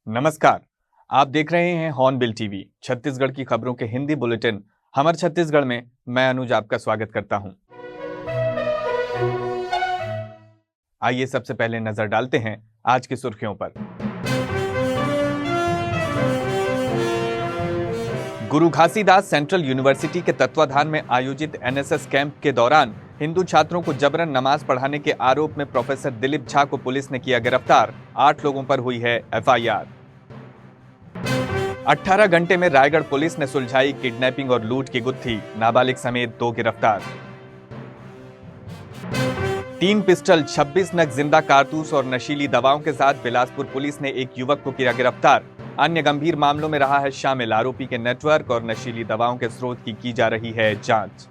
नमस्कार। आप देख रहे हैं हॉर्नबिल टीवी, छत्तीसगढ़ की खबरों के हिंदी बुलेटिन हमर छत्तीसगढ़ में। मैं अनुज आपका स्वागत करता हूं। आइए सबसे पहले नजर डालते हैं आज की सुर्खियों पर। गुरु घासीदास सेंट्रल यूनिवर्सिटी के तत्वाधान में आयोजित एनएसएस कैंप के दौरान हिंदू छात्रों को जबरन नमाज पढ़ाने के आरोप में प्रोफेसर दिलीप झा को पुलिस ने किया गिरफ्तार। 8 लोगों पर हुई है एफआईआर। 18 घंटे में रायगढ़ पुलिस ने सुलझाई किडनैपिंग और लूट की गुत्थी, नाबालिग समेत 2 गिरफ्तार। 3 पिस्टल, 26 नग जिंदा कारतूस और नशीली दवाओं के साथ बिलासपुर पुलिस ने एक युवक को किया गिरफ्तार। अन्य गंभीर मामलों में रहा है शामिल आरोपी के नेटवर्क और नशीली दवाओं के स्रोत की जा रही है जांच।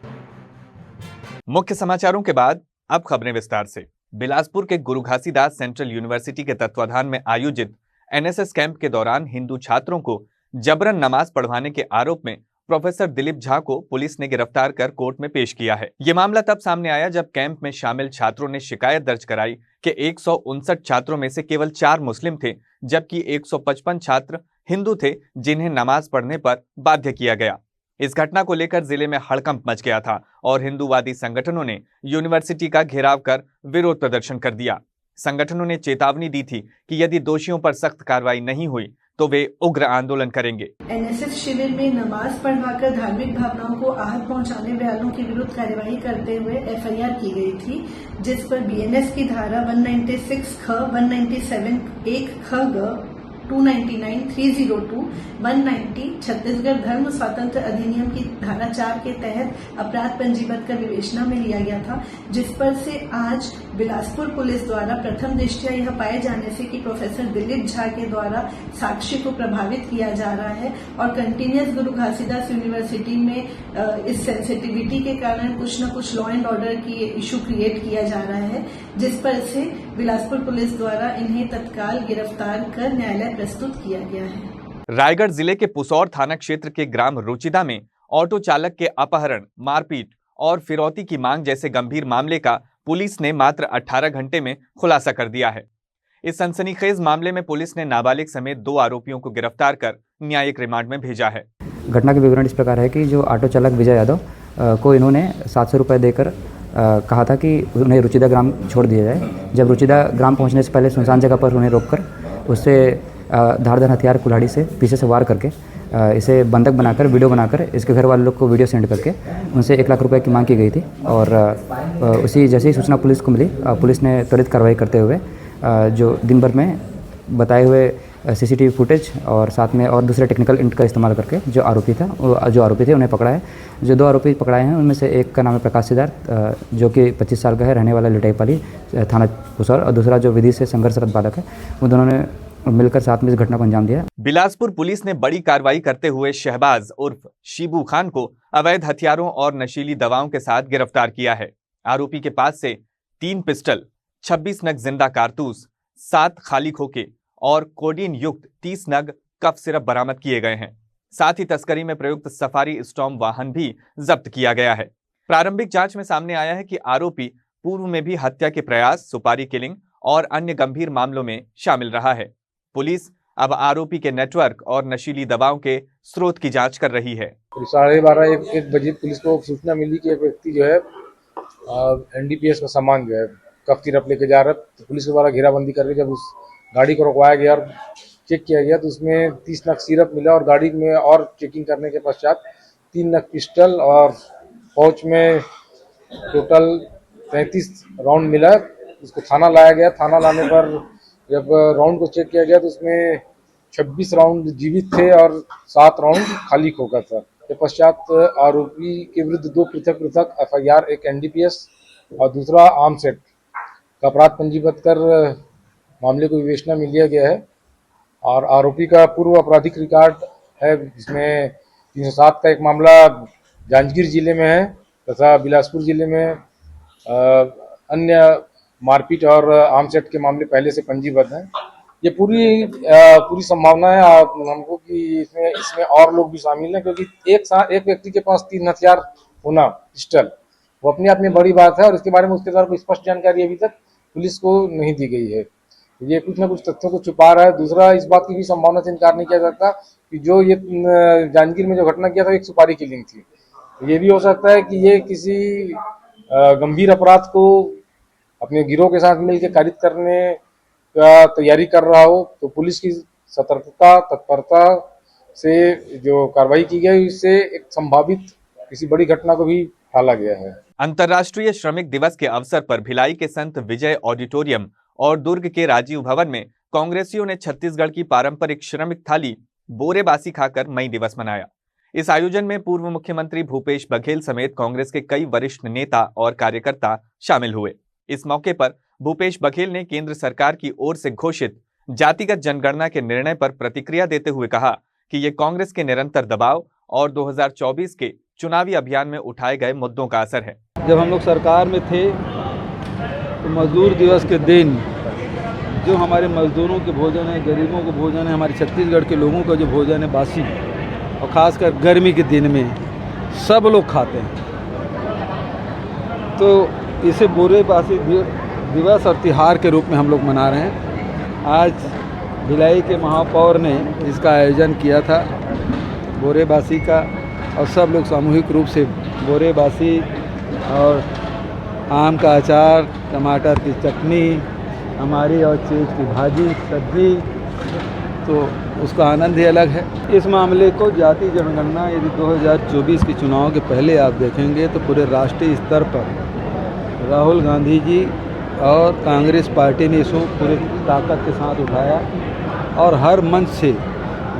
मुख्य समाचारों के बाद अब खबरें विस्तार से। बिलासपुर के गुरु घासीदास सेंट्रल यूनिवर्सिटी के तत्वाधान में आयोजित एनएसएस कैंप के दौरान हिंदू छात्रों को जबरन नमाज पढ़वाने के आरोप में प्रोफेसर दिलीप झा को पुलिस ने गिरफ्तार कर कोर्ट में पेश किया है। यह मामला तब सामने आया जब कैंप में शामिल छात्रों ने शिकायत दर्ज कराई कि 159 छात्रों में से केवल 4 मुस्लिम थे, जबकि 155 छात्र हिंदू थे जिन्हें नमाज पढ़ने पर बाध्य किया गया। इस घटना को लेकर जिले में हड़कंप मच गया था और हिंदूवादी संगठनों ने यूनिवर्सिटी का घेराव कर विरोध प्रदर्शन कर दिया। संगठनों ने चेतावनी दी थी कि यदि दोषियों पर सख्त कार्रवाई नहीं हुई तो वे उग्र आंदोलन करेंगे। एनएसएस शिविर में नमाज पढ़वाकर धार्मिक भावनाओं को आहत पहुंचाने वालों के विरुद्ध कार्यवाही करते हुए एफआईआर की गई थी, जिस पर बीएनएस की धारा 196 ख, 197 1 ख ग, 299, 302, 190 छत्तीसगढ़ धर्म स्वातंत्र अधिनियम की धारा 4 के तहत अपराध पंजीबद्ध कर विवेचना में लिया गया था, जिस पर से आज बिलासपुर पुलिस द्वारा प्रथम दृष्टया यह पाए जाने से कि प्रोफेसर दिलीप झा के द्वारा साक्ष्य को प्रभावित किया जा रहा है और कंटिन्यूअस गुरु घासीदास यूनिवर्सिटी में इस सेंसिटिविटी के कारण कुछ न कुछ लॉ एंड ऑर्डर की इशू क्रिएट किया जा रहा है, जिस पर से बिलासपुर पुलिस द्वारा इन्हें तत्काल गिरफ्तार कर न्यायालय प्रस्तुत किया गया है। रायगढ़ जिले के पुसौर थाना क्षेत्र के ग्राम रुचिदा में ऑटो चालक के अपहरण, मारपीट और फिरौती की मांग जैसे गंभीर मामले का पुलिस ने मात्र 18 घंटे में खुलासा कर दिया है। इस सनसनीखेज मामले में पुलिस ने नाबालिग समेत 2 आरोपियों को गिरफ्तार कर न्यायिक रिमांड में भेजा है। घटना के विवरण इस प्रकार है कि जो ऑटो चालक विजय यादव को इन्होंने 700 रुपये देकर कहा था कि उन्हें रुचिदा ग्राम छोड़ दिया जाए। जब रुचिदा ग्राम पहुंचने से पहले सुनसान जगह पर उन्हें रोककर उससे धारदार हथियार कुल्हाड़ी से पीछे से वार करके इसे बंधक बनाकर वीडियो बनाकर इसके घर वाले लोग को वीडियो सेंड करके उनसे 1 लाख रुपए की मांग की गई थी। और उसी जैसे ही सूचना पुलिस को मिली, पुलिस ने त्वरित कार्रवाई करते हुए जो दिन भर में बताए हुए सीसीटीवी फुटेज और साथ में और दूसरे टेक्निकल इंट का इस्तेमाल करके जो आरोपी थे उन्हें पकड़ा है। जो 2 आरोपी पकड़ाए हैं उनमें से एक का नाम है प्रकाश सिद्धार्थ, जो कि 25 साल का है, रहने वाला लिटाईपाली थाना पुसौर, और दूसरा जो विधि से संघर्षरत बालक है, वो दोनों ने मिलकर साथ में इस घटना को अंजाम दिया। बिलासपुर पुलिस ने बड़ी कार्रवाई करते हुए शहबाज उर्फ शिबू खान को अवैध हथियारों और नशीली दवाओं के साथ गिरफ्तार किया है। आरोपी के पास से 3 पिस्टल, 26 नग जिंदा कारतूस, 7 खाली खोखे और कोडीन युक्त 30 नग कफ सिरप बरामद किए गए हैं। साथ ही तस्करी में प्रयुक्त सफारी स्टॉर्म वाहन भी जब्त किया गया है। प्रारंभिक जांच में सामने आया है कि आरोपी पूर्व में भी हत्या के प्रयास, सुपारी किलिंग और अन्य गंभीर मामलों में शामिल रहा है। पुलिस अब आरोपी के नेटवर्क और नशीली दवाओं के स्रोत की जांच कर रही है। 12:30 बजे पुलिस को सूचना मिली कि एक व्यक्ति जो है एनडीपीएस का सामान जो है कफ सिरप लेके जा रहा है। तो पुलिस के द्वारा घेराबंदी करके जब उस गाड़ी को रुकवाया गया और चेक किया गया तो उसमें 30 नग सिरप मिला और गाड़ी में और चेकिंग करने के पश्चात 3 नग पिस्टल और पाउच में टोटल 33 राउंड मिला। उसको थाना लाया गया। थाना लाने पर जब राउंड को चेक किया गया तो उसमें 26 राउंड जीवित थे और 7 राउंड खाली खोखा था। के पश्चात आरोपी के विरुद्ध 2 पृथक एफआईआर, एक एनडीपीएस और दूसरा आर्म्स एक्ट का अपराध पंजीबद्ध कर मामले को विवेचना में लिया गया है। और आरोपी का पूर्व आपराधिक रिकॉर्ड है, जिसमें 307 का एक मामला जांजगीर जिले में है तथा बिलासपुर जिले में अन्य मारपीट और आर्म्स एक्ट के मामले पहले से पंजीबद्ध हैं। ये पूरी संभावना है हमको कि इसमें और लोग भी शामिल हैं, क्योंकि एक व्यक्ति के पास 3 हथियार होना पिस्टल, वो अपने आप में बड़ी बात है और इसके बारे में उसके द्वारा कोई स्पष्ट जानकारी अभी तक पुलिस को नहीं दी गई है। ये कुछ ना कुछ तथ्यों को छुपा रहा है। दूसरा, इस बात की भी संभावना से इनकार नहीं किया जाता कि जो ये जांजगीर में जो घटना किया था एक सुपारी किलिंग थी। ये भी हो सकता है कि ये किसी गंभीर अपराध को अपने गिरोह के साथ मिलकर कारित करने का तैयारी कर रहा हो। तो पुलिस की सतर्कता, तत्परता से जो कार्रवाई की गई, इससे एक संभावित किसी बड़ी घटना को भी टाला गया है। अंतर्राष्ट्रीय श्रमिक दिवस के अवसर पर भिलाई के संत विजय ऑडिटोरियम और दुर्ग के राजीव भवन में कांग्रेसियों ने छत्तीसगढ़ की पारंपरिक श्रमिक थाली बोरेबासी खाकर मई दिवस मनाया। इस आयोजन में पूर्व मुख्यमंत्री भूपेश बघेल समेत कांग्रेस के कई वरिष्ठ नेता और कार्यकर्ता शामिल हुए। इस मौके पर भूपेश बघेल ने केंद्र सरकार की ओर से घोषित जातिगत जनगणना के निर्णय पर प्रतिक्रिया देते हुए कहा कि ये कांग्रेस के निरंतर दबाव और 2024 के चुनावी अभियान में उठाए गए मुद्दों का असर है। जब हम लोग सरकार में थे तो मजदूर दिवस के दिन जो हमारे मजदूरों के भोजन है, गरीबों को भोजन है, हमारे छत्तीसगढ़ के लोगों का जो भोजन है बासी, और ख़ासकर गर्मी के दिन में सब लोग खाते हैं, तो इसे बोरेबासी दिवस और तिहार के रूप में हम लोग मना रहे हैं। आज भिलाई के महापौर ने इसका आयोजन किया था बोरेबासी का, और सब लोग सामूहिक रूप से बोरेबासी और आम का अचार, टमाटर की चटनी, हमारी और चीज़ की भाजी, सब्जी, तो उसका आनंद ही अलग है। इस मामले को जाति जनगणना यदि 2024 के चुनाव के पहले आप देखेंगे तो पूरे राष्ट्रीय स्तर पर राहुल गांधी जी और कांग्रेस पार्टी ने इसको पूरे ताकत के साथ उठाया, और हर मंच से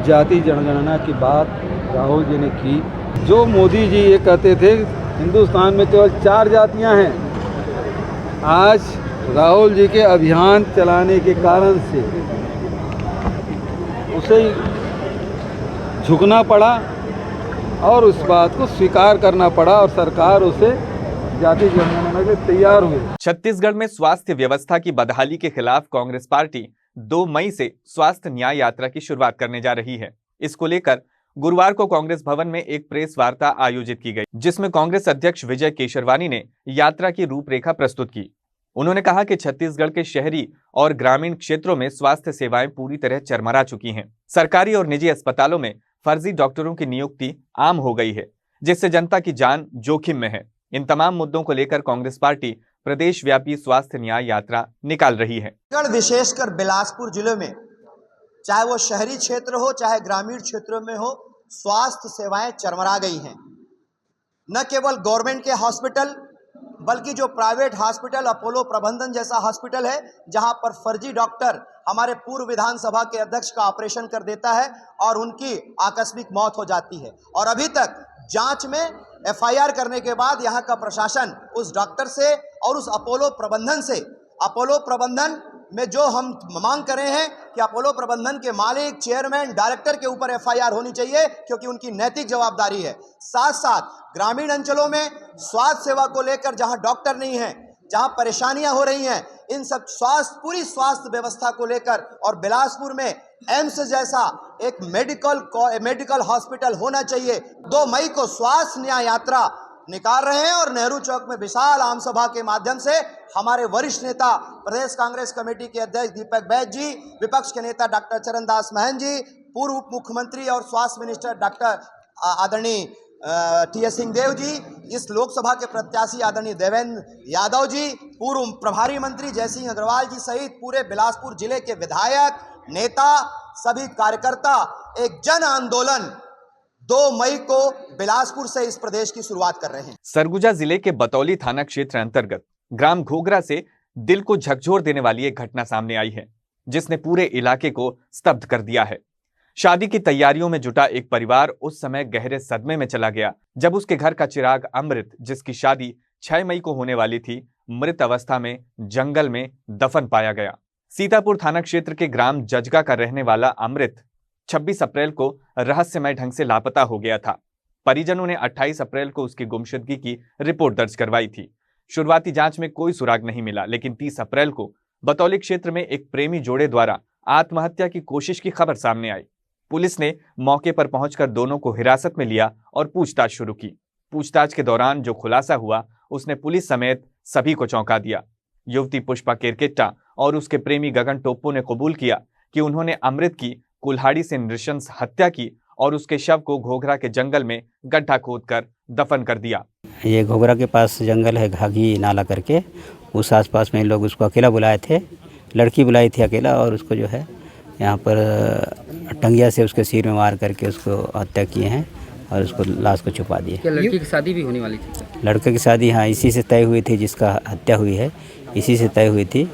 जाति जनगणना की बात राहुल जी ने की। जो मोदी जी ये कहते थे हिंदुस्तान में केवल 4 जातियां हैं, आज राहुल जी के अभियान चलाने के कारण से उसे झुकना पड़ा और उस बात को स्वीकार करना पड़ा, और सरकार उसे जाति जनगणना के तैयार हुई। छत्तीसगढ़ में स्वास्थ्य व्यवस्था की बदहाली के खिलाफ कांग्रेस पार्टी 2 मई से स्वास्थ्य न्याय यात्रा की शुरुआत करने जा रही है। इसको लेकर गुरुवार को कांग्रेस भवन में एक प्रेस वार्ता आयोजित की गई, जिसमें कांग्रेस अध्यक्ष विजय केशरवानी ने यात्रा की रूपरेखा प्रस्तुत की। उन्होंने कहा कि छत्तीसगढ़ के शहरी और ग्रामीण क्षेत्रों में स्वास्थ्य सेवाएं पूरी तरह चरमरा चुकी हैं। सरकारी और निजी अस्पतालों में फर्जी डॉक्टरों की नियुक्ति आम हो गई है, जिससे जनता की जान जोखिम में है। इन तमाम मुद्दों को लेकर कांग्रेस पार्टी प्रदेश व्यापी स्वास्थ्य न्याय यात्रा निकाल रही है। विशेषकर बिलासपुर जिले में, चाहे वो शहरी क्षेत्र हो चाहे ग्रामीण क्षेत्रों में हो, स्वास्थ्य सेवाएं चरमरा गई हैं। न केवल गवर्नमेंट के हॉस्पिटल बल्कि जो प्राइवेट हॉस्पिटल, अपोलो प्रबंधन जैसा हॉस्पिटल है, जहां पर फर्जी डॉक्टर हमारे पूर्व विधानसभा के अध्यक्ष का ऑपरेशन कर देता है और उनकी आकस्मिक मौत हो जाती है, और अभी तक जांच में एफआईआर करने के बाद यहां का प्रशासन उस डॉक्टर से और उस अपोलो प्रबंधन में जो हम मांग कर रहे हैं कि अपोलो प्रबंधन के मालिक, चेयरमैन, डायरेक्टर के ऊपर एफआईआर होनी चाहिए, क्योंकि उनकी नैतिक जवाबदारी है। साथ साथ ग्रामीण अंचलों में स्वास्थ्य सेवा को लेकर जहां डॉक्टर नहीं है, जहां परेशानियां हो रही हैं, इन सब पूरी स्वास्थ्य व्यवस्था को लेकर, और बिलासपुर में एम्स जैसा एक मेडिकल हॉस्पिटल होना चाहिए। 2 मई को स्वास्थ्य न्याय यात्रा निकाल रहे हैं, और नेहरू चौक में विशाल आम सभा के माध्यम से हमारे वरिष्ठ नेता प्रदेश कांग्रेस कमेटी के अध्यक्ष दीपक बैज जी, विपक्ष के नेता डॉक्टर चरणदास महंत जी, पूर्व उप मुख्यमंत्री और स्वास्थ्य मिनिस्टर डॉक्टर आदरणीय टी.एस. सिंहदेव जी, इस लोकसभा के प्रत्याशी आदरणीय देवेंद्र यादव जी, पूर्व प्रभारी मंत्री जयसिंह अग्रवाल जी सहित पूरे बिलासपुर जिले के विधायक, नेता, सभी कार्यकर्ता एक जन आंदोलन 2 मई को बिलासपुर से इस प्रदेश की शुरुआत कर रहे हैं। सरगुजा जिले के बतौली थाना क्षेत्र अंतर्गत ग्राम घोगरा से दिल को झकझोर देने वाली एक घटना सामने आई है, जिसने पूरे इलाके को स्तब्ध कर दिया है। शादी की तैयारियों में जुटा एक परिवार उस समय गहरे सदमे में चला गया जब उसके घर का चिराग अमृत, जिसकी शादी 6 मई को होने वाली थी, मृत अवस्था में जंगल में दफन पाया गया। सीतापुर थाना क्षेत्र के ग्राम जजगा का रहने वाला अमृत 26 अप्रैल को रहस्यमय ढंग से लापता हो गया था। परिजनों ने 28 अप्रैल को उसकी गुमशुदगी की रिपोर्ट दर्ज करवाई थी। शुरुआती जांच में कोई सुराग नहीं मिला, लेकिन 30 अप्रैल को बतौली क्षेत्र में एक प्रेमी जोड़े द्वारा आत्महत्या की कोशिश की खबर सामने आई। पुलिस ने मौके पर पहुंचकर दोनों को हिरासत में लिया और पूछताछ शुरू की। पूछताछ के दौरान जो खुलासा हुआ, उसने पुलिस समेत सभी को चौंका दिया। युवती पुष्पा केरकेट्टा और उसके प्रेमी गगन टोप्पो ने कबूल किया कि उन्होंने अमृत की कुल्हाड़ी से नृशंस हत्या की और उसके शव को घोघरा के जंगल में गड्ढा खोदकर दफन कर दिया। ये घोघरा के पास जंगल है, घाघी नाला करके, उस आसपास में लोग उसको अकेला बुलाए थे, लड़की बुलाई थी अकेला, और उसको जो है यहाँ पर टंगिया से उसके सिर में मार करके उसको हत्या किए हैं और उसको लाश को छुपा दिए। क्या लड़की की शादी भी होने वाली थी? लड़के की शादी हाँ इसी से तय हुई थी, जिसका हत्या हुई है इसी से तय हुई थी।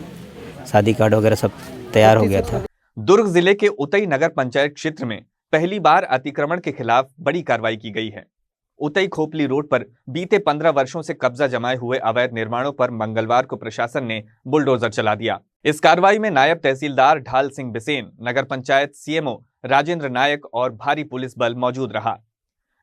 शादी कार्ड वगैरह सब तैयार हो गया था। दुर्ग जिले के उतई नगर पंचायत क्षेत्र में पहली बार अतिक्रमण के खिलाफ बड़ी कार्रवाई की गई है। उतई खोपली रोड पर बीते 15 वर्षों से कब्जा जमाए हुए अवैध निर्माणों पर मंगलवार को प्रशासन ने बुलडोजर चला दिया। इस कार्रवाई में नायब तहसीलदार ढाल सिंह बिसेन, नगर पंचायत सीएमओ राजेंद्र नायक और भारी पुलिस बल मौजूद रहा।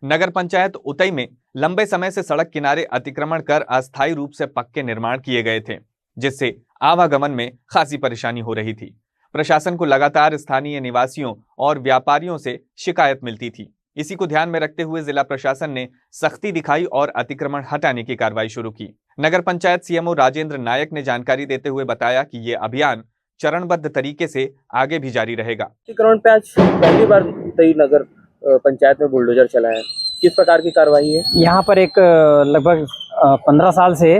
नगर पंचायत उतई में लंबे समय से सड़क किनारे अतिक्रमण कर अस्थायी रूप से पक्के निर्माण किए गए थे, जिससे आवागमन में खासी परेशानी हो रही थी। प्रशासन को लगातार स्थानीय निवासियों और व्यापारियों से शिकायत मिलती थी। इसी को ध्यान में रखते हुए जिला प्रशासन ने सख्ती दिखाई और अतिक्रमण हटाने की कार्रवाई शुरू की। नगर पंचायत सीएमओ राजेंद्र नायक ने जानकारी देते हुए बताया कि ये अभियान चरणबद्ध तरीके से आगे भी जारी रहेगा। अतिक्रमण पे आज पहली बार उतई नगर पंचायत में बुलडोजर चला है, किस प्रकार की कार्रवाई है? यहाँ पर एक लगभग 15 साल से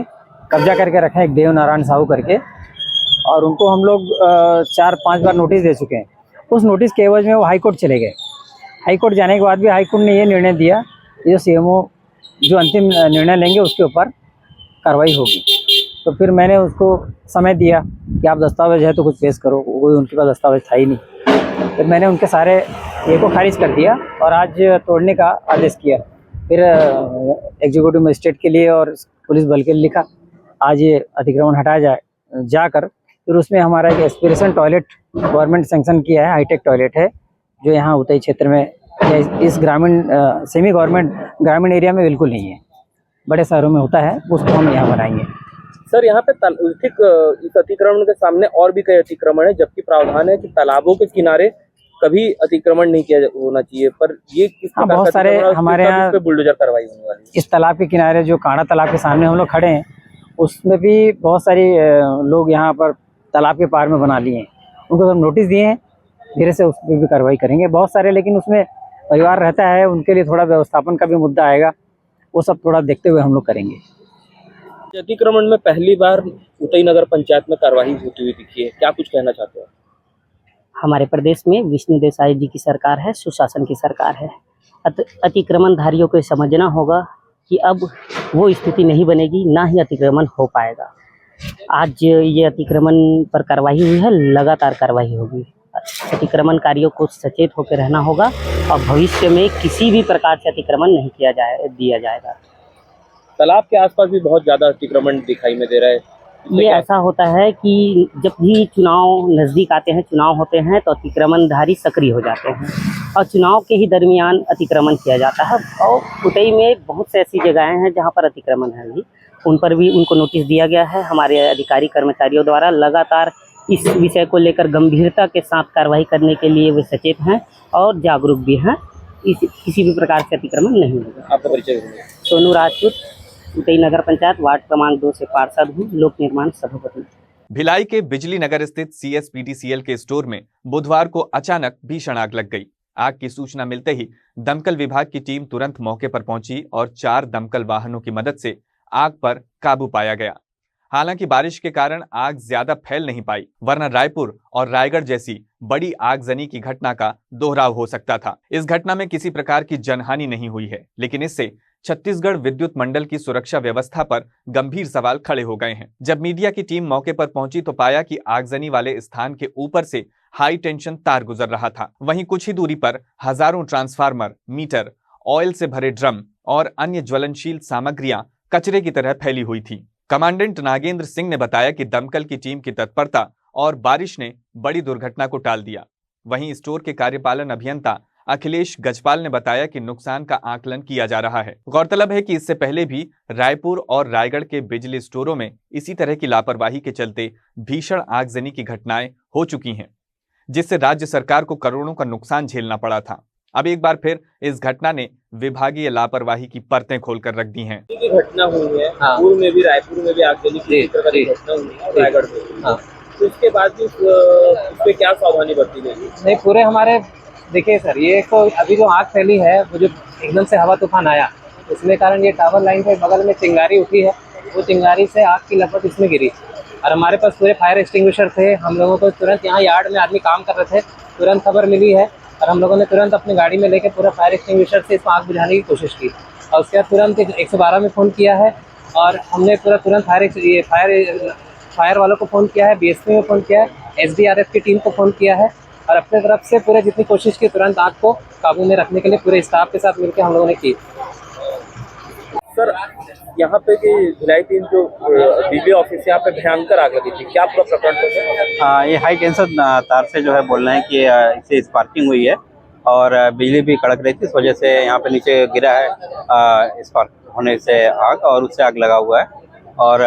कब्जा करके रखा है एक देव नारायण साहू करके, और उनको हम लोग 4-5 बार नोटिस दे चुके हैं। उस नोटिस के एवज में वो हाई कोर्ट चले गए। हाई कोर्ट जाने के बाद भी हाई कोर्ट ने ये निर्णय दिया, ये सीएमओ जो अंतिम निर्णय लेंगे उसके ऊपर कार्रवाई होगी। तो फिर मैंने उसको समय दिया कि आप दस्तावेज है तो कुछ पेश करो, कोई उनके पास दस्तावेज था ही नहीं। फिर मैंने उनके सारे ये को खारिज कर दिया और आज तोड़ने का आदेश किया। फिर एग्जीक्यूटिव मजिस्ट्रेट के लिए और पुलिस बल के लिए लिखा, आज ये अतिक्रमण हटाया जाए जाकर। फिर उसमें हमारा एक एस्पिरेशन टॉयलेट गवर्नमेंट सेंक्शन किया है, हाईटेक टॉयलेट है, जो यहाँ उतई क्षेत्र में इस ग्रामीण सेमी गवर्नमेंट ग्रामीण एरिया में बिल्कुल नहीं है, बड़े शहरों में होता है, उसको हम यहाँ बनाएंगे। सर यहाँ पे ठीक इस अतिक्रमण के सामने और भी कई अतिक्रमण है, जबकि प्रावधान है कि तालाबों के किनारे कभी अतिक्रमण नहीं किया होना चाहिए, पर ये किस प्रकार बहुत सारे हमारे यहाँ बुलडोजर कार्रवाई होने वाली है। इस तालाब के किनारे जो कांडा तालाब के सामने हम लोग खड़े हैं, उसमें भी बहुत सारी लोग यहाँ पर तालाब के पार में बना लिए हैं, उनको हम नोटिस दिए हैं, धीरे से उस पर भी कार्रवाई करेंगे। बहुत सारे लेकिन उसमें परिवार रहता है, उनके लिए थोड़ा व्यवस्थापन का भी मुद्दा आएगा, वो सब थोड़ा देखते हुए हम लोग करेंगे। अतिक्रमण में पहली बार उतई नगर पंचायत में कार्रवाई होती हुई दिखी है, क्या कुछ कहना चाहते हो? हमारे प्रदेश में विष्णु देसाई जी की सरकार है, सुशासन की सरकार है। अतिक्रमणधारियों को समझना होगा कि अब वो स्थिति नहीं बनेगी, ना ही अतिक्रमण हो पाएगा। आज ये अतिक्रमण पर कार्रवाई हुई है, लगातार कार्रवाई होगी। अतिक्रमणकारियों को सचेत होकर रहना होगा और भविष्य में किसी भी प्रकार से अतिक्रमण नहीं दिया जाएगा। तालाब के आसपास भी बहुत ज्यादा अतिक्रमण दिखाई में दे रहा है। ये ऐसा होता है कि जब भी चुनाव नज़दीक आते हैं, चुनाव होते हैं, तो अतिक्रमणधारी सक्रिय हो जाते हैं और चुनाव के ही दरमियान अतिक्रमण किया जाता है। और उतई में बहुत से ऐसी जगहें हैं जहां पर अतिक्रमण है, भी उन पर भी उनको नोटिस दिया गया है। हमारे अधिकारी कर्मचारियों द्वारा लगातार इस विषय को लेकर गंभीरता के साथ कार्रवाई करने के लिए वे सचेत हैं और जागरूक भी हैं। किसी भी प्रकार से अतिक्रमण नहीं होगा। आपका परिचय? सोनू राजपूत, उतई नगर पंचायत, वार्ड क्रमांक 2 से पार्षद हूँ, लोक निर्माण सभापति। भिलाई के बिजली नगर स्थित CSPTCL के स्टोर में बुधवार को अचानक भीषण आग लग गई। आग की सूचना मिलते ही दमकल विभाग की टीम तुरंत मौके पर पहुंची और 4 दमकल वाहनों की मदद से आग पर काबू पाया गया। हालांकि बारिश के कारण आग ज्यादा फैल नहीं पाई, वरना रायपुर और रायगढ़ जैसी बड़ी आगजनी की घटना का दोहराव हो सकता था। इस घटना में किसी प्रकार की जनहानि नहीं हुई है, लेकिन इससे छत्तीसगढ़ विद्युत मंडल की सुरक्षा व्यवस्था पर गंभीर सवाल खड़े हो गए हैं। जब मीडिया की टीम मौके पर पहुंची तो पाया कि आगजनी वाले स्थान के ऊपर से हाई टेंशन तार गुजर रहा था। वहीं कुछ ही दूरी पर हजारों ट्रांसफार्मर, मीटर, ऑयल से भरे ड्रम और अन्य ज्वलनशील सामग्रियां कचरे की तरह फैली हुई थी। कमांडेंट नागेंद्र सिंह ने बताया कि दमकल की टीम की तत्परता और बारिश ने बड़ी दुर्घटना को टाल दिया। वहीं स्टोर के कार्यपालन अभियंता अखिलेश गजपाल ने बताया कि नुकसान का आकलन किया जा रहा है। गौरतलब है कि इससे पहले भी रायपुर और रायगढ़ के बिजली स्टोरों में इसी तरह की लापरवाही के चलते भीषण आगजनी की घटनाएं हो चुकी हैं, जिससे राज्य सरकार को करोड़ों का नुकसान झेलना पड़ा था। अब एक बार फिर इस घटना ने विभागीय लापरवाही की परतें खोलकर रख दी हैं। घटना हुई है, पूर्व में भी रायपुर में भी आगजनी की घटना हुई है, रायगढ़ में। तो उसके बाद भी उसमें क्या सावधानी बरती गई? नहीं, पूरे हमारे देखिए सर, ये तो अभी जो आग फैली है, वो जो एकदम से हवा तूफान आया, इसके कारण ये टावर लाइन के बगल में चिंगारी उठी है, वो चिंगारी से आग की लपट इसमें गिरी और हमारे पास पूरे फायर एक्सटिंग्विशर थे। हम लोगों को तुरंत, यहाँ यार्ड में आदमी काम कर रहे थे, तुरंत खबर मिली है और हम लोगों ने तुरंत अपनी गाड़ी में लेकर पूरा फायर एक्सटिंग्विशर से इसमें आग बुझाने की कोशिश की और उसके बाद तुरंत 112 में फ़ोन किया है और हमने तुरंत फायर वालों को फ़ोन किया है, BSP में फ़ोन किया है, SDRF की टीम को फ़ोन किया है और अपने तरफ से पूरे जितनी कोशिश की तुरंत आग को काबू में रखने के लिए पूरे स्टाफ के साथ मिलकर हम लोगों ने की। सर, यहाँ पे कि भिलाई 3 जो बिजली ऑफिस, यहाँ पे भयंकर आग लगी थी, क्या पूरा प्रकरण था? ये हाई टेंशन तार से जो है बोल रहे हैं कि इससे स्पार्किंग हुई है और बिजली भी कड़क रही थी, इस वजह से यहाँ पे नीचे गिरा है स्पार्क होने से आग और उससे आग लगा हुआ है और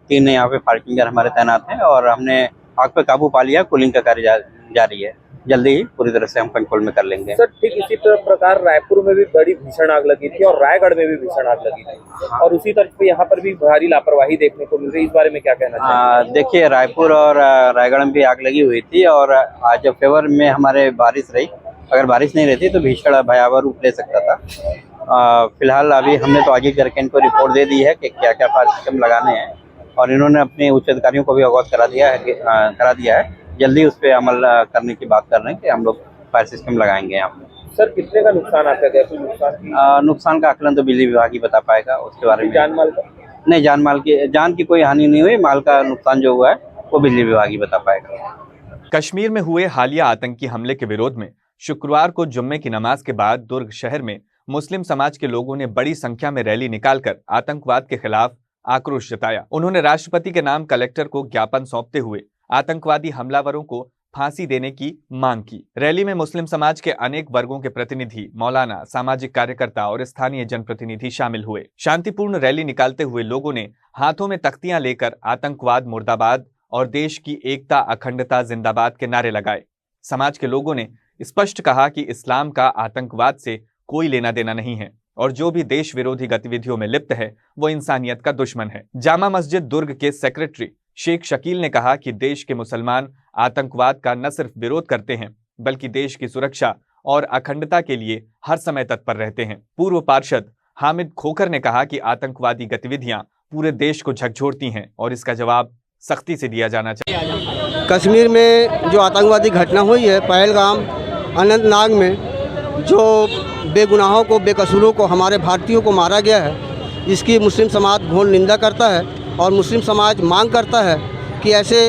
3 यहाँ पे फायर फिंगर हमारे तैनात हैं और हमने आग पे काबू पा लिया। कूलिंग का कार्य जारी है, जल्दी ही पूरी तरह से हम कंट्रोल में कर लेंगे। सर, ठीक इसी प्रकार रायपुर में भी बड़ी भीषण आग लगी थी और रायगढ़ में भी भीषण आग लगी थी और उसी तरह पे यहाँ पर भी भारी लापरवाही देखने को मिल रही है, इस बारे में क्या कहना चाहिए? देखिए, रायपुर और रायगढ़ में भी आग लगी हुई थी और आज फेवर में हमारे बारिश रही, अगर बारिश नहीं रहती तो भीषण भयावह रूप ले सकता था। फिलहाल अभी हमने तो आगे करके इनको रिपोर्ट दे दी है कि क्या क्या फायर सिस्टम लगाने हैं और इन्होंने अपने उच्च अधिकारियों को भी अवगत करा दिया है। जल्दी उस पर अमल करने की बात कर रहे हैं कि हम लोग फायर सिस्टम लगाएंगे यहाँ पे। सर, कितने का नुकसान आता है? कोई नुकसान का आकलन तो बिजली विभाग ही बता पाएगा, उसके बारे में। जान माल का? नहीं, जान की कोई हानि नहीं हुई, माल का नुकसान जो हुआ है वो बिजली विभाग ही बता पाएगा। कश्मीर में हुए हालिया आतंकी हमले के विरोध में शुक्रवार को जुम्मे की नमाज के बाद दुर्ग शहर में मुस्लिम समाज के लोगों ने बड़ी संख्या में रैली निकालकर आतंकवाद के खिलाफ आक्रोश जताया। उन्होंने राष्ट्रपति के नाम कलेक्टर को ज्ञापन सौंपते हुए आतंकवादी हमलावरों को फांसी देने की मांग की। रैली में मुस्लिम समाज के अनेक वर्गों के प्रतिनिधि, मौलाना, सामाजिक कार्यकर्ता और स्थानीय जनप्रतिनिधि शामिल हुए। शांतिपूर्ण रैली निकालते हुए लोगों ने हाथों में तख्तियां लेकर आतंकवाद मुर्दाबाद और देश की एकता अखंडता जिंदाबाद के नारे लगाए। समाज के लोगों ने स्पष्ट कहा कि इस्लाम का आतंकवाद से कोई लेना देना नहीं है और जो भी देश विरोधी गतिविधियों में लिप्त है वो इंसानियत का दुश्मन है। जामा मस्जिद दुर्ग के सेक्रेटरी शेख शकील ने कहा कि देश के मुसलमान आतंकवाद का न सिर्फ विरोध करते हैं बल्कि देश की सुरक्षा और अखंडता के लिए हर समय तत्पर रहते हैं। पूर्व पार्षद हामिद खोखर ने कहा कि आतंकवादी गतिविधियां पूरे देश को झकझोरती हैं और इसका जवाब सख्ती से दिया जाना चाहिए। कश्मीर में जो आतंकवादी घटना हुई है, पहलगाम, अनंतनाग में जो बेगुनाहों को, बेकसूरों को, हमारे भारतीयों को मारा गया है, इसकी मुस्लिम समाज घोर निंदा करता है और मुस्लिम समाज मांग करता है कि ऐसे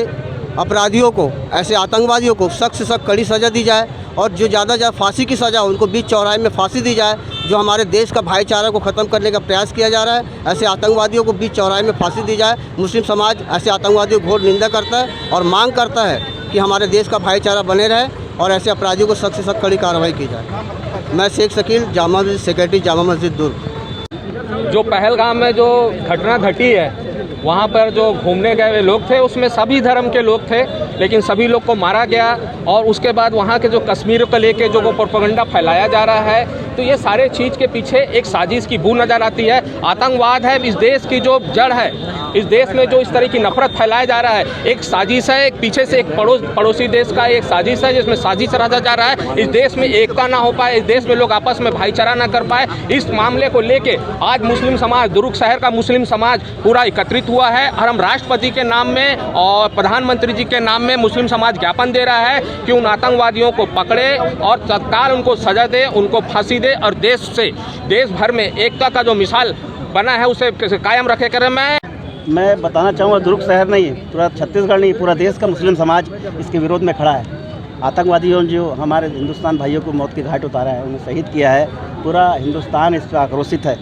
अपराधियों को, ऐसे आतंकवादियों को सख्त से सख्त कड़ी सज़ा दी जाए और जो ज़्यादा फांसी की सज़ा उनको बीच चौराहे में फांसी दी जाए। जो हमारे देश का भाईचारा को ख़त्म करने का प्रयास किया जा रहा है, ऐसे आतंकवादियों को बीच चौराहे में फांसी दी जाए। मुस्लिम समाज ऐसे आतंकवादियों को घोर निंदा करता है और मांग करता है कि हमारे देश का भाईचारा बने रहे और ऐसे अपराधियों को सख्त से सख्त कड़ी कार्रवाई की जाए। मैं शेख शकील, जामा मस्जिद सेक्रेटरी, जामा मस्जिद दुर्ग। जो पहलगाम में जो घटना घटी है, वहाँ पर जो घूमने गए हुए लोग थे उसमें सभी धर्म के लोग थे, लेकिन सभी लोग को मारा गया और उसके बाद वहाँ के जो कश्मीर को लेके जो वो प्रोपेगेंडा फैलाया जा रहा है, तो ये सारे चीज़ के पीछे एक साजिश की बू नज़र आती है। आतंकवाद है इस देश की जो जड़ है, इस देश में जो इस तरह की नफरत फैलाया जा रहा है, एक साजिश है। एक पीछे से एक पड़ोसी देश का एक साजिश है जिसमें साजिश रचा जा रहा है। इस देश में एकता ना हो पाए, इस देश में लोग आपस में भाईचारा ना कर पाए, इस मामले को लेके आज मुस्लिम समाज, दुर्ग शहर का मुस्लिम समाज पूरा एकत्रित हुआ है और हम राष्ट्रपति के नाम में और प्रधानमंत्री जी के नाम में मुस्लिम समाज ज्ञापन दे रहा है कि उन आतंकवादियों को पकड़े और तत्काल उनको सजा दे, उनको फांसी दे और देश भर में एकता का जो मिसाल बना है उसे कायम रखे करें। मैं बताना चाहूँगा, दुर्ग शहर नहीं, पूरा छत्तीसगढ़ नहीं, पूरा देश का मुस्लिम समाज इसके विरोध में खड़ा है। आतंकवादियों जो हमारे हिंदुस्तान भाइयों को मौत के घाट उतारा है, उन्हें शहीद किया है, पूरा हिंदुस्तान इस पर आक्रोशित है।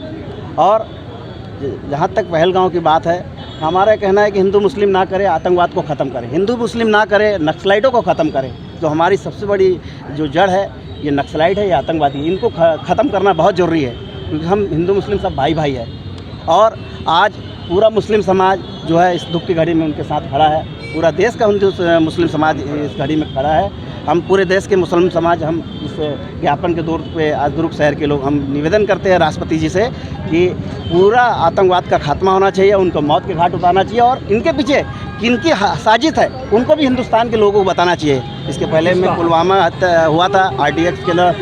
और जहाँ तक पहलगांव की बात है, हमारा कहना है कि हिंदू मुस्लिम ना करे, आतंकवाद को ख़त्म करें। हिंदू मुस्लिम ना करे, नक्सलाइटों को ख़त्म करें। तो हमारी सबसे बड़ी जो जड़ है ये नक्सलाइट है, ये आतंकवादी, इनको ख़त्म करना बहुत ज़रूरी है क्योंकि हम हिंदू मुस्लिम सब भाई भाई है। और आज पूरा मुस्लिम समाज जो है इस दुख की घड़ी में उनके साथ खड़ा है। पूरा देश का हिंदू मुस्लिम समाज इस घड़ी में खड़ा है। हम पूरे देश के मुस्लिम समाज, हम इस ज्ञापन के दौर पे आज दुर्ग शहर के लोग हम निवेदन करते हैं राष्ट्रपति जी से कि पूरा आतंकवाद का खात्मा होना चाहिए, उनको मौत के घाट उतारना चाहिए और इनके पीछे किनकी साजिश है उनको भी हिंदुस्तान के लोगों को बताना चाहिए। इसके पहले में पुलवामा हुआ था, RDX किलर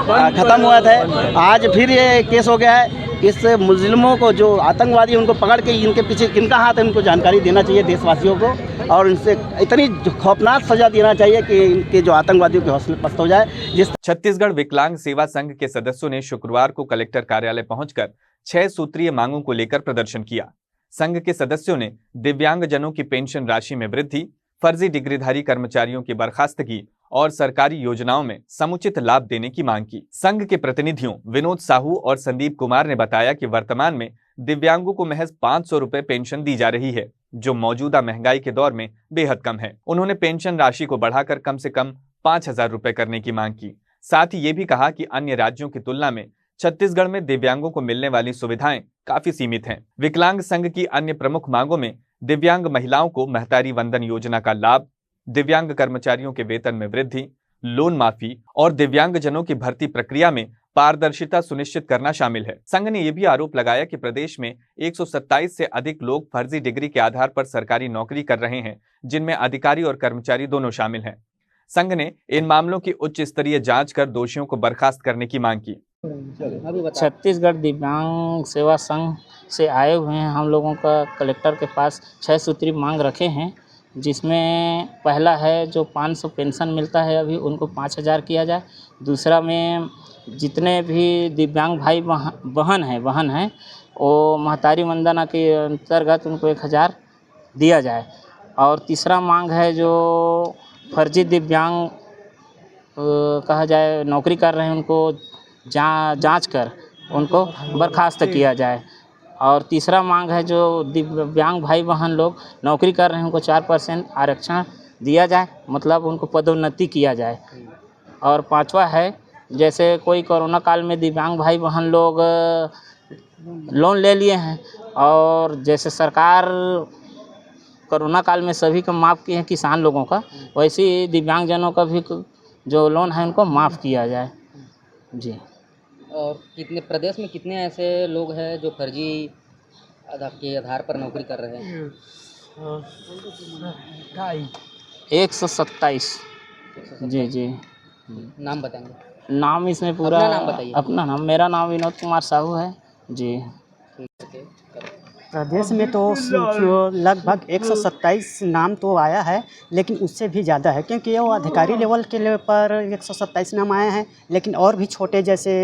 ख़त्म हुआ था, आज फिर ये केस हो गया है। इस मुस्लिमों को जो आतंकवादी उनको पकड़ के इनके पीछे किनका हाथ है उनको जानकारी देना चाहिए देशवासियों को, और इनसे इतनी खौफनाक सजा देना चाहिए कि इनके जो आतंकवादियों के हौसले पस्त हो जाए। छत्तीसगढ़ विकलांग सेवा संघ के सदस्यों ने शुक्रवार को कलेक्टर कार्यालय पहुंचकर 6 सूत्रीय मांगों को लेकर प्रदर्शन किया। संघ के सदस्यों ने दिव्यांगजनों की पेंशन राशि में वृद्धि, फर्जी डिग्रीधारी कर्मचारियों की बर्खास्तगी और सरकारी योजनाओं में समुचित लाभ देने की मांग की। संघ के प्रतिनिधियों विनोद साहू और संदीप कुमार ने बताया कि वर्तमान में दिव्यांगों को महज 500 रुपए पेंशन दी जा रही है, जो मौजूदा महंगाई के दौर में बेहद कम है। उन्होंने पेंशन राशि को बढ़ाकर कम से कम 5000 रुपए करने की मांग की। साथ ही ये भी कहा कि अन्य राज्यों की तुलना में छत्तीसगढ़ में दिव्यांगों को मिलने वाली सुविधाएं काफी सीमित हैं। विकलांग संघ की अन्य प्रमुख मांगों में दिव्यांग महिलाओं को महतारी वंदन योजना का लाभ, दिव्यांग कर्मचारियों के वेतन में वृद्धि, लोन माफी और दिव्यांगजनों की भर्ती प्रक्रिया में पारदर्शिता सुनिश्चित करना शामिल है। संघ ने यह भी आरोप लगाया कि प्रदेश में 127 से अधिक लोग फर्जी डिग्री के आधार पर सरकारी नौकरी कर रहे हैं, जिनमें अधिकारी और कर्मचारी दोनों शामिल हैं। संघ ने इन मामलों की उच्च स्तरीय जांच कर दोषियों को बर्खास्त करने की मांग की। छत्तीसगढ़ दिव्यांग सेवा संघ से आए हुए हैं हम लोगों का कलेक्टर के पास 6 सूत्री मांग रखे हैं, जिसमें पहला है जो 500 पेंशन मिलता है अभी उनको 5000 किया जाए। दूसरा में जितने भी दिव्यांग भाई बहन हैं वो महतारी वंदना के अंतर्गत उनको 1000 दिया जाए। और तीसरा मांग है जो फर्जी दिव्यांग कहा जाए नौकरी कर रहे हैं उनको जांच कर उनको बर्खास्त किया जाए। और तीसरा मांग है जो दिव्यांग भाई बहन लोग नौकरी कर रहे हैं उनको 4% आरक्षण दिया जाए, मतलब उनको पदोन्नति किया जाए। और पांचवा है जैसे कोई कोरोना काल में दिव्यांग भाई बहन लोग लोन ले लिए हैं और जैसे सरकार कोरोना काल में सभी का माफ़ किए हैं किसान लोगों का, वैसे ही दिव्यांगजनों का भी जो लोन है उनको माफ़ किया जाए जी। और कितने प्रदेश में कितने ऐसे लोग हैं जो फर्जी के आधार पर नौकरी कर रहे हैं? 127 जी। नाम बताएंगे? नाम इसमें पूरा अपना नाम बताइए। अपना नाम, मेरा नाम विनोद कुमार साहू है जी। प्रदेश में तो लगभग 127 नाम तो आया है, लेकिन उससे भी ज़्यादा है क्योंकि वो अधिकारी लेवल के लेवल पर 127 नाम आए हैं, लेकिन और भी छोटे जैसे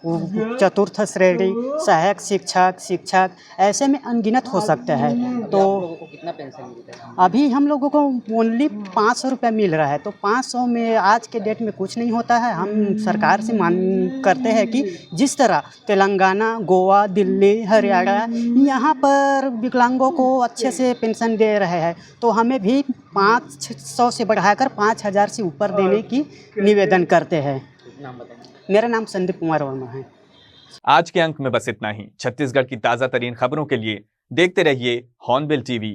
चतुर्थ श्रेणी, सहायक शिक्षक ऐसे में अनगिनत हो सकते हैं। तो को कितना पेंशन मिलता है? अभी हम लोगों को ओनली 500 रुपये मिल रहा है, तो 500 में आज के डेट में कुछ नहीं होता है। हम सरकार से मांग करते हैं कि जिस तरह तेलंगाना, गोवा, दिल्ली, हरियाणा यहाँ पर विकलांगों को अच्छे से पेंशन दे रहे हैं, तो हमें भी 500 से बढ़ाकर 5000 से ऊपर देने की निवेदन करते हैं। नाम बताएंगे? मेरा नाम संदीप कुमार वर्मा है। आज के अंक में बस इतना ही। छत्तीसगढ़ की ताजा तरीन खबरों के लिए देखते रहिए हॉर्नबिल टीवी।